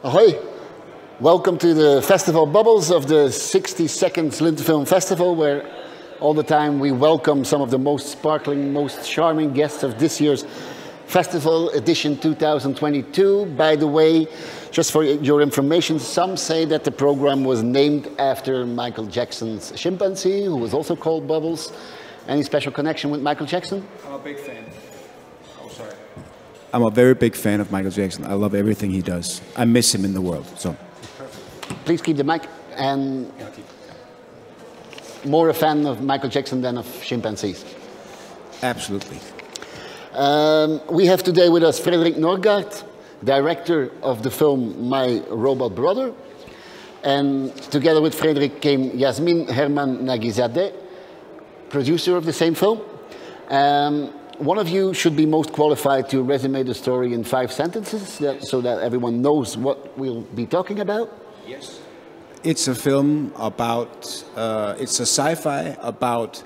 Ahoy! Welcome to the Festival Bubbles of the 62nd Zlín Film Festival, where all the time we welcome some of the most sparkling, most charming guests of this year's Festival Edition 2022. By the way, just for your information, some say that the program was named after Michael Jackson's chimpanzee, who was also called Bubbles. Any special connection with Michael Jackson? I'm a big fan. Oh, sorry. I'm a very big fan of Michael Jackson. I love everything he does. I miss him in the world. So, please keep the mic. And more a fan of Michael Jackson than of chimpanzees. Absolutely. We have today with us Frederik Norgaard, director of the film My Robot Brother. And together with Frederik came Yasmin Herman Nagizadeh, producer of the same film. One of you should be most qualified to resume the story in 5 sentences, so that everyone knows what we'll be talking about. Yes. It's a film about, it's a sci-fi about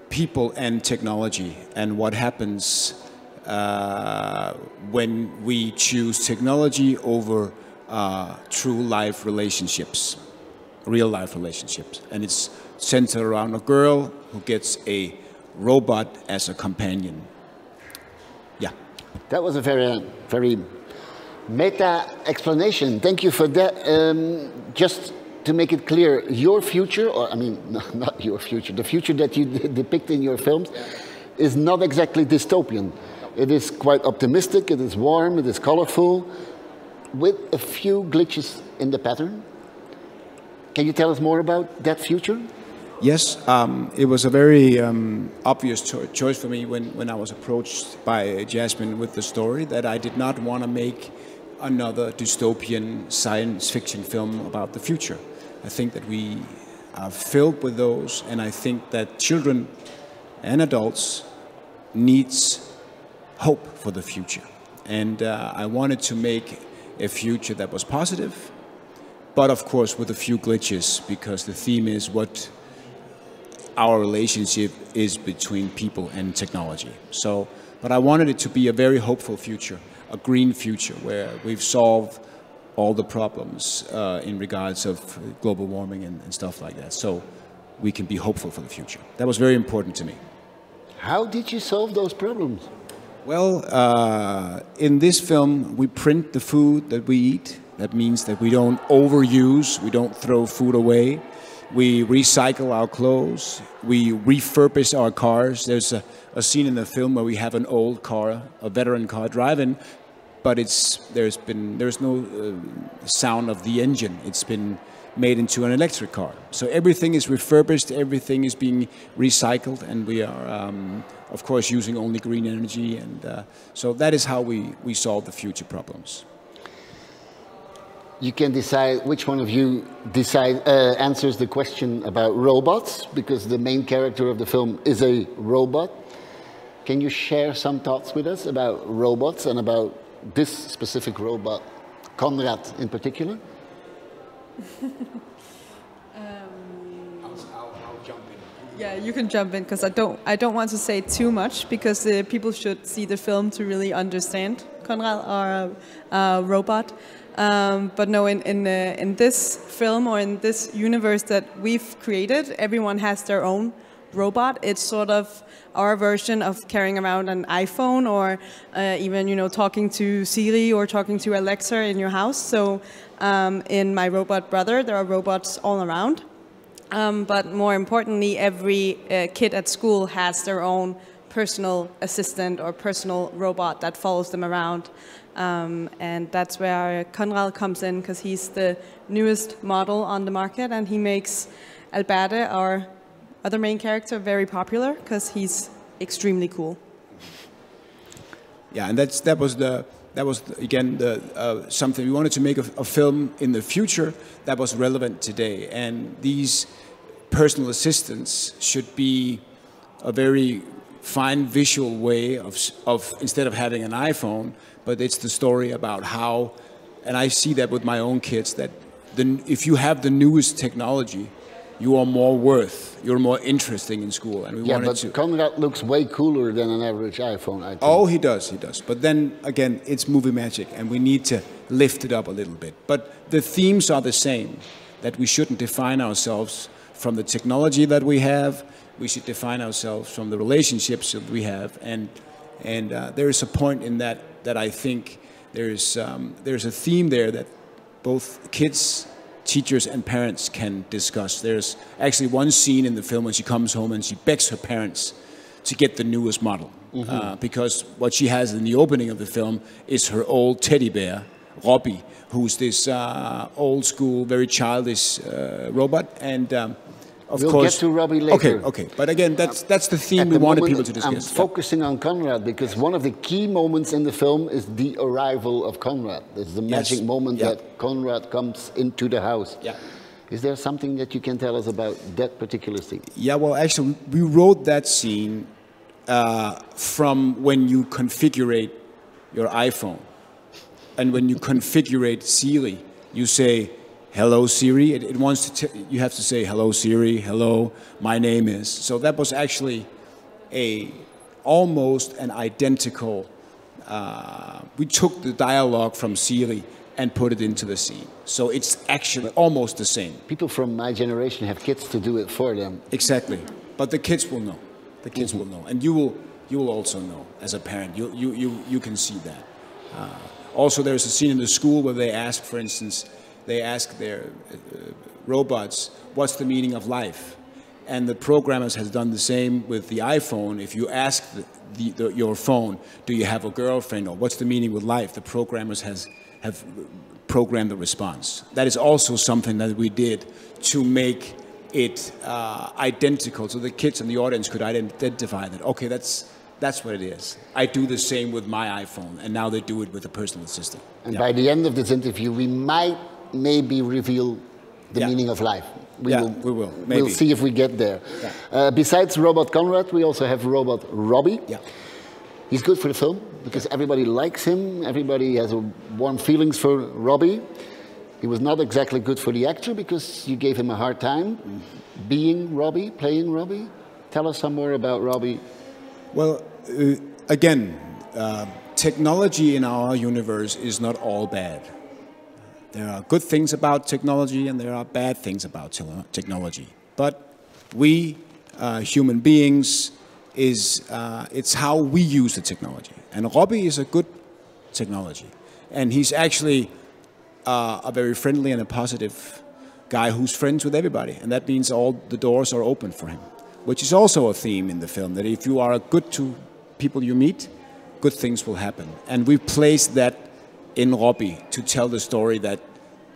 people and technology and what happens when we choose technology over true life relationships, real life relationships. And it's centered around a girl who gets a robot as a companion. Yeah. That was a very meta explanation. Thank you for that. Just to make it clear, your future, or I mean, not your future, the future that you depict in your films is not exactly dystopian. It is quite optimistic, it is warm, it is colorful, with a few glitches in the pattern. Can you tell us more about that future? Yes, it was a very obvious choice for me when I was approached by Jasmine with the story, that I did not want to make another dystopian science fiction film about the future. I think that we are filled with those, and I think that children and adults needs hope for the future. And I wanted to make a future that was positive, but of course with a few glitches, because the theme is what our relationship is between people and technology. So, but I wanted it to be a very hopeful future, a green future where we've solved all the problems in regards of global warming and stuff like that. So we can be hopeful for the future. That was very important to me. How did you solve those problems? Well, in this film, we print the food that we eat. That means that we don't overuse, we don't throw food away. We recycle our clothes. We refurbish our cars. There's a scene in the film where we have an old car, a veteran car, driving, but there's no sound of the engine. It's been made into an electric car. So everything is refurbished, everything is being recycled, and we are, of course, using only green energy. And so that is how we solve the future problems. You can decide which one of you answers the question about robots, because the main character of the film is a robot. Can you share some thoughts with us about robots and about this specific robot, Conrad in particular? I'll jump in. Yeah, you can jump in, because I don't want to say too much, because people should see the film to really understand Conrad, our robot. But no, in this film, or in this universe that we've created, everyone has their own robot. It's sort of our version of carrying around an iPhone, or even talking to Siri or talking to Alexa in your house. So in My Robot Brother, there are robots all around. But more importantly, every kid at school has their own personal assistant or personal robot that follows them around. And that's where Conrad comes in, because he's the newest model on the market, and he makes Alberte, our other main character, very popular, because he's extremely cool. Yeah, and that was again something we wanted to make a film in the future that was relevant today, and these personal assistants should be a very fine visual way of instead of having an iPhone, but it's the story about how, and I see that with my own kids, that if you have the newest technology, you are more you're more interesting in school. And we wanted to. Conrad looks way cooler than an average iPhone, I think. Oh, he does. But then again, it's movie magic, and we need to lifted up a little bit. But the themes are the same, that we shouldn't define ourselves from the technology that we have. We should define ourselves from the relationships that we have. And there is a point in that I think there's a theme there that both kids, teachers, and parents can discuss. There's actually one scene in the film when she comes home and she begs her parents to get the newest model. Because what she has in the opening of the film is her old teddy bear, Robbie, who's this old school, very childish robot. And we'll get to Robbie later. Okay. But again, that's the theme we wanted people to discuss. I'm focusing on Conrad because one of the key moments in the film is the arrival of Conrad. It's the magic moment that Conrad comes into the house. Yeah. Is there something that you can tell us about that particular scene? Yeah, well, actually, we wrote that scene from when you configure your iPhone. And when you configure Siri, you say, "Hello Siri." It wants to. You have to say, "Hello Siri." "Hello, my name is." So that was actually almost an identical. We took the dialogue from Siri and put it into the scene. So it's actually almost the same. People from my generation have kids to do it for them. Exactly, but the kids will know. The kids will know, and you will also know as a parent. You can see that. Also, there's a scene in the school where they ask, for instance, their robots, what's the meaning of life? And the programmers has done the same with the iPhone. If you ask your phone, do you have a girlfriend, or what's the meaning with life? The programmers have programmed the response. That is also something that we did to make it identical, so the kids and the audience could identify that, okay, that's what it is. I do the same with my iPhone, and now they do it with a personal assistant. And by the end of this interview, we might maybe reveal the meaning of life. We will. Maybe. We'll see if we get there. Yeah. Besides Robot Conrad, we also have Robot Robbie. Yeah. He's good for the film because everybody likes him. Everybody has warm feelings for Robbie. He was not exactly good for the actor because you gave him a hard time being Robbie, playing Robbie. Tell us some more about Robbie. Well, again, technology in our universe is not all bad. There are good things about technology and there are bad things about technology. But we, human beings, it's how we use the technology. And Robbie is a good technology. And he's actually a very friendly and a positive guy who's friends with everybody. And that means all the doors are open for him, which is also a theme in the film, that if you are good to people you meet, good things will happen. And we've placed that in Robbie to tell the story that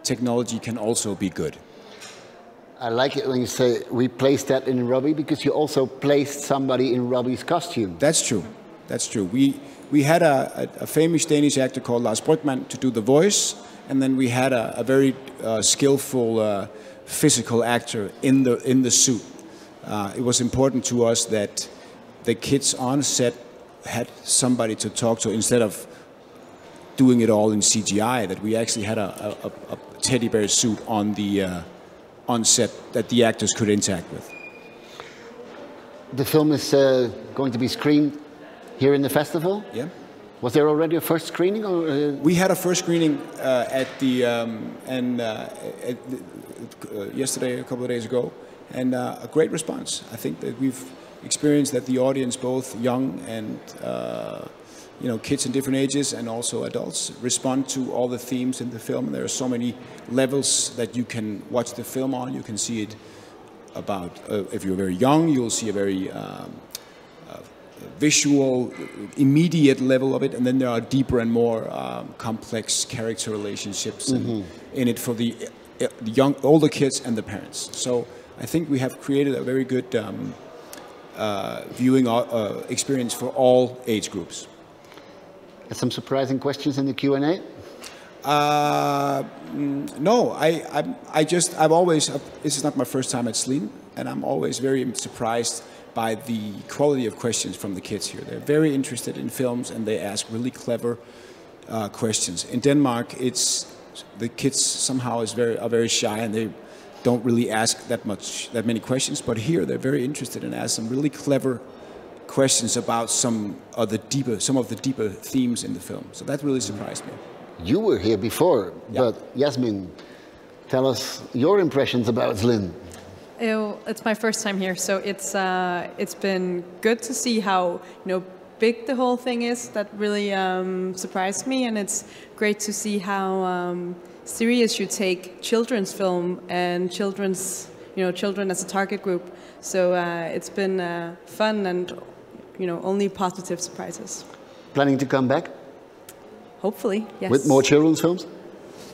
technology can also be good. I like it when you say we placed that in Robbie, because you also placed somebody in Robbie's costume. That's true. That's true. We had a famous Danish actor called Lars Brygmann to do the voice, and then we had a very skillful physical actor in the suit. It was important to us that the kids on set had somebody to talk to instead of doing it all in CGI, that we actually had a teddy bear suit on set that the actors could interact with. The film is going to be screened here in the festival? Yeah. Was there already a first screening? Or, We had a first screening yesterday, a couple of days ago, and a great response. I think that we've experienced that the audience, both young and kids in different ages and also adults, respond to all the themes in the film. There are so many levels that you can watch the film on. You can see it about, if you're very young, you'll see a very visual, immediate level of it, and then there are deeper and more complex character relationships in it for the older kids and the parents. So I think we have created a very good viewing experience for all age groups. Some surprising questions in the Q&A? No, I've always, this is not my first time at Zlín, and I'm always very surprised by the quality of questions from the kids here. They're very interested in films and they ask really clever questions. In Denmark, the kids somehow are very shy and they don't really ask that many questions, but here they're very interested and ask some really clever questions about some of the deeper themes in the film. So that really surprised me. You were here before, but Yasmin, tell us your impressions about Zlín. It's my first time here, so it's been good to see how big the whole thing is. That really surprised me, and it's great to see how serious you take children's film and children as a target group. So it's been fun and only positive surprises. Planning to come back? Hopefully, yes. With more children's films?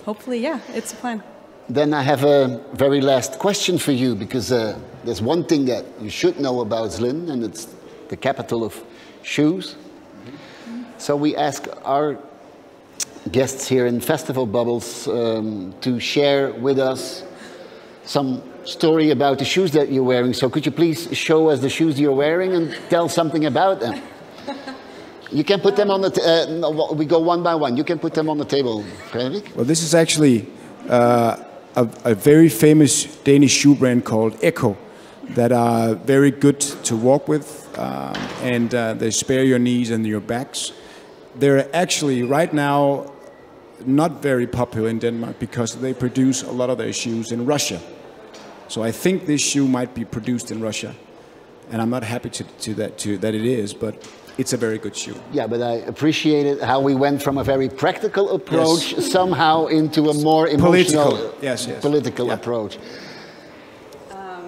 Hopefully, yeah, it's a plan. Then I have a very last question for you, because there's one thing that you should know about Zlín, and it's the capital of shoes. So we ask our guests here in Festival Bubbles to share with us some story about the shoes that you're wearing. So could you please show us the shoes you're wearing and tell something about them? You can put them on the we go one by one. You can put them on the table, Frederick. Well, this is actually a very famous Danish shoe brand called Echo that are very good to walk with, and they spare your knees and your backs. They're actually right now not very popular in Denmark because they produce a lot of their shoes in Russia. So I think this shoe might be produced in Russia, and I'm not happy that it is, but it's a very good shoe. Yeah, but I appreciated how we went from a very practical approach somehow into a more emotional, political approach.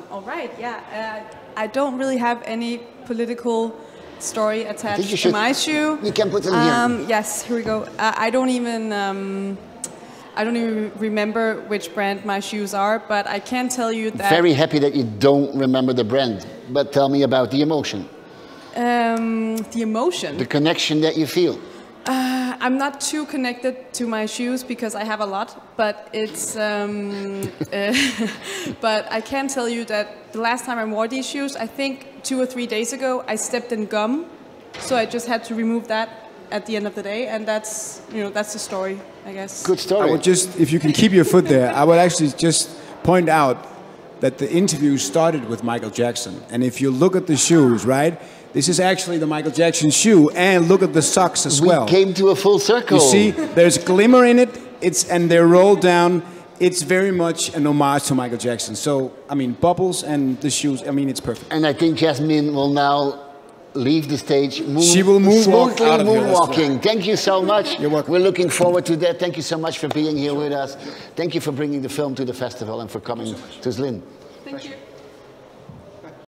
All right, yeah. I don't really have any political story attached to my shoe. You can put them here. Yes, here we go. I don't even remember which brand my shoes are, but I can tell you that... Very happy that you don't remember the brand, but tell me about the emotion. The emotion? The connection that you feel. I'm not too connected to my shoes because I have a lot, but it's... but I can tell you that the last time I wore these shoes, I think 2 or 3 days ago, I stepped in gum, so I just had to remove that at the end of the day, and that's the story, I guess. Good story. I would just, if you can keep your foot there, I would actually just point out that the interview started with Michael Jackson, and if you look at the shoes, right, this is actually the Michael Jackson shoe, and look at the socks as well. We came to a full circle. You see, there's glimmer in it, and they're rolled down. It's very much an homage to Michael Jackson. So, I mean, Bubbles and the shoes, I mean, it's perfect. And I think Jasmine will now leave the stage. She will moonwalk out of here. Moonwalking. Thank you so much. You're welcome. We're looking forward to that. Thank you so much for being here with us. Thank you for bringing the film to the festival and for coming to Zlín. Thank you.